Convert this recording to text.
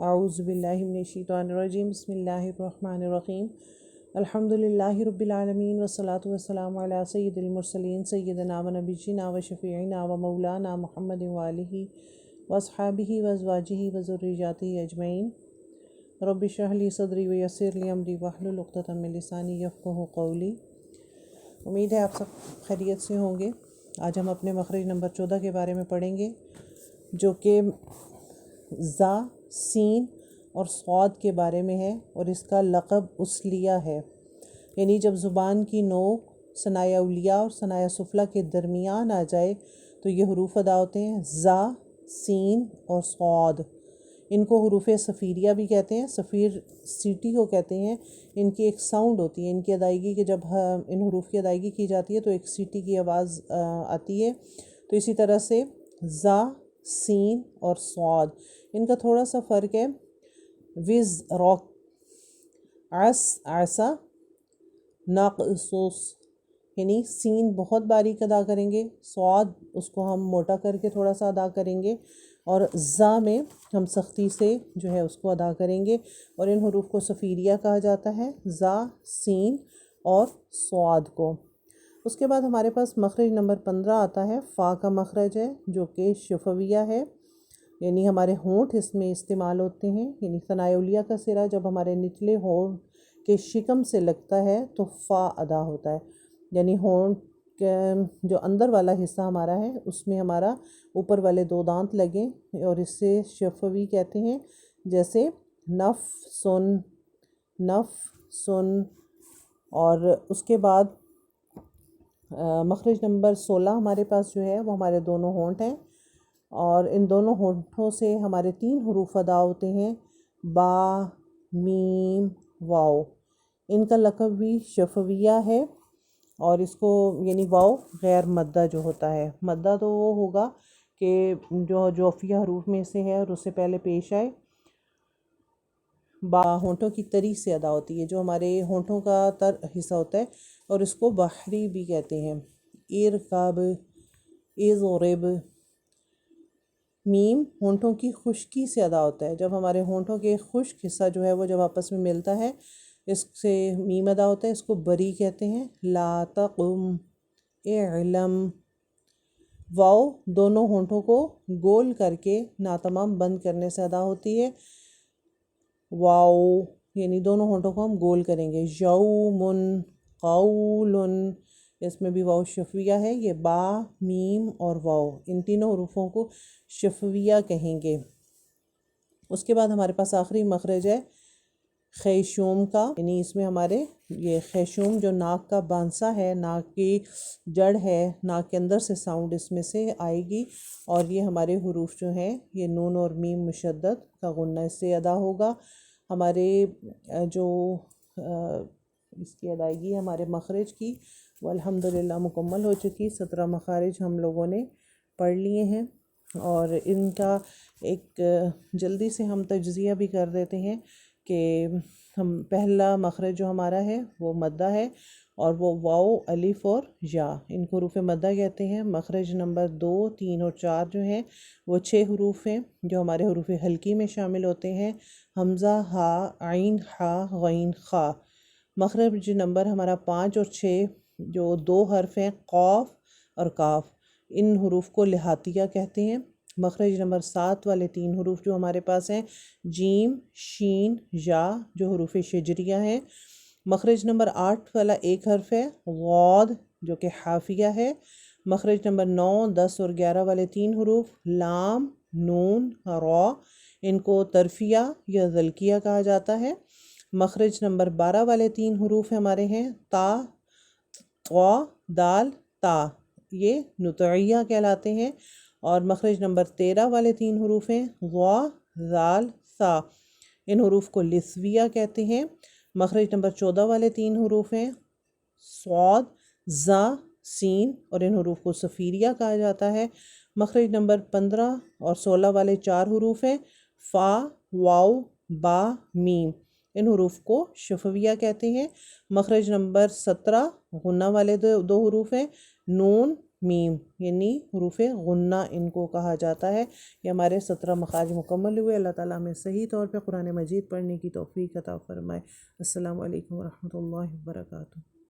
اعوذ باللہ من الشیطان الرجیم بسم اللہ الرحمن الرحیم الحمد للہ رب العالمین والصلاة والسلام علی سید المرسلین سیدنا و نبینا و شفیعنا و مولانا محمد وآلہ واصحابہ وازواجہ وذریاتہ اجمعین رب اشرح لی صدری ویسر لی امری واحلل عقدۃ من لسانی یفقہوا قولی۔ امید ہے آپ سب خیریت سے ہوں گے۔ آج ہم اپنے مخرج نمبر 14 کے بارے میں پڑھیں گے، جو کہ زا، سین اور صاد کے بارے میں ہے، اور اس کا لقب اسلیہ ہے، یعنی جب زبان کی نوک ثنایا علیہ اور ثنایا سفلیٰ کے درمیان آ جائے تو یہ حروف ادا ہوتے ہیں، زا، سین اور صاد۔ ان کو حروف صفیریہ بھی کہتے ہیں، صفیر سیٹی کو کہتے ہیں۔ ان کی ایک ساؤنڈ ہوتی ہے ان کی ادائیگی، کہ جب ان حروف کی ادائیگی کی جاتی ہے تو ایک سیٹی کی آواز آتی ہے۔ تو اسی طرح سے زا، سین اور صاد، ان کا تھوڑا سا فرق ہے۔ وز روک، عس، عسا، ناقصوص، یعنی سین بہت باریک ادا کریں گے، صاد اس کو ہم موٹا کر کے تھوڑا سا ادا کریں گے، اور زا میں ہم سختی سے جو ہے اس کو ادا کریں گے، اور ان حروف کو صفیریہ کہا جاتا ہے، زا، سین اور صاد کو۔ اس کے بعد ہمارے پاس مخرج نمبر 15 آتا ہے، فا کا مخرج ہے، جو کہ شفویہ ہے، یعنی ہمارے ہونٹ اس میں استعمال ہوتے ہیں، یعنی ثنایا علیہ کا سرا جب ہمارے نچلے ہونٹ کے شکم سے لگتا ہے تو فا ادا ہوتا ہے، یعنی ہونٹ کے جو اندر والا حصہ ہمارا ہے اس میں ہمارا اوپر والے 2 دانت لگیں، اور اس سے شفوی کہتے ہیں، جیسے نف، سن، نف، سن۔ اور اس کے بعد مخرج نمبر 16 ہمارے پاس جو ہے وہ ہمارے دونوں ہونٹ ہیں، اور ان دونوں ہونٹوں سے ہمارے 3 حروف ادا ہوتے ہیں، با، میم، واؤ۔ ان کا لقب بھی شفویہ ہے، اور اس کو یعنی واؤ غیر مدہ جو ہوتا ہے، مدہ تو وہ ہوگا کہ جو جوفیہ حروف میں سے ہے اور اس سے پہلے پیش آئے۔ با ہونٹوں کی تری سے ادا ہوتی ہے، جو ہمارے ہونٹوں کا تر حصہ ہوتا ہے، اور اس کو بحری بھی کہتے ہیں۔ ارکب، اضرب۔ میم ہونٹوں کی خشکی سے ادا ہوتا ہے، جب ہمارے ہونٹوں کے خشک حصہ جو ہے وہ جب آپس میں ملتا ہے اس سے میم ادا ہوتا ہے، اس کو بری کہتے ہیں۔ لا تقم، اعلم۔ واؤ دونوں ہونٹوں کو گول کر کے ناتمام بند کرنے سے ادا ہوتی ہے، واؤ یعنی دونوں ہونٹوں کو ہم گول کریں گے۔ یومن، قول، اس میں بھی واؤ شفویہ ہے۔ یہ با، میم اور واؤ، ان تینوں حروفوں کو شفویہ کہیں گے۔ اس کے بعد ہمارے پاس آخری مخرج ہے خیشوم کا، یعنی اس میں ہمارے یہ خیشوم جو ناک کا بانسا ہے، ناک کی جڑ ہے، ناک کے اندر سے ساؤنڈ اس میں سے آئے گی، اور یہ ہمارے حروف جو ہیں یہ نون اور میم مشدد کا غنہ اس سے ادا ہوگا۔ ہمارے جو اس کی ادائیگی ہے ہمارے مخرج کی وہ الحمدللہ مکمل ہو چکی۔ 17 مخارج ہم لوگوں نے پڑھ لیے ہیں، اور ان کا ایک جلدی سے ہم تجزیہ بھی کر دیتے ہیں کہ ہم پہلا مخرج جو ہمارا ہے وہ مدہ ہے، اور وہ واؤ، الف اور یا، ان کو حروف مدہ کہتے ہیں۔ مخرج نمبر 2، 3 اور 4 جو ہیں وہ 6 حروف ہیں جو ہمارے حروف حلقی میں شامل ہوتے ہیں، حمزہ، ہا، عین، ہا، غین، خا۔ مخرج نمبر ہمارا 5 اور 6 جو 2 حرف ہیں، قاف اور کاف، ان حروف کو لہاتیہ کہتے ہیں۔ مخرج نمبر 7 والے 3 حروف جو ہمارے پاس ہیں، جیم، شین، یا، جو حروف شجریہ ہیں۔ مخرج نمبر 8 والا 1 حرف ہے، غاد، جو کہ حافیہ ہے۔ مخرج نمبر 9، 10 اور 11 والے 3 حروف، لام، نون، را، ان کو طرفیہ یا ذلکیہ کہا جاتا ہے۔ مخرج نمبر 12 والے 3 حروف ہمارے ہیں، تا، طا، دال، تا، یہ نطعیہ کہلاتے ہیں۔ اور مخرج نمبر 13 والے 3 حروف ہیں، ضا، ذال، ثا، ان حروف کو لثویہ کہتے ہیں۔ مخرج نمبر 14 والے 3 حروف ہیں، صاد، زا، سین، اور ان حروف کو صفیریہ کہا جاتا ہے۔ مخرج نمبر 15 اور 16 والے 4 حروف ہیں، فا، واؤ، با، میم، ان حروف کو شفویہ کہتے ہیں۔ مخرج نمبر 17 غنہ والے 2 حروف ہیں، نون، میم، یعنی حروف غنہ ان کو کہا جاتا ہے۔ یہ ہمارے 17 مخارج مکمل ہوئے۔ اللہ تعالیٰ ہمیں صحیح طور پہ قرآن مجید پڑھنے کی توفیق عطا فرمائے۔ السلام علیکم ورحمۃ اللہ وبرکاتہ۔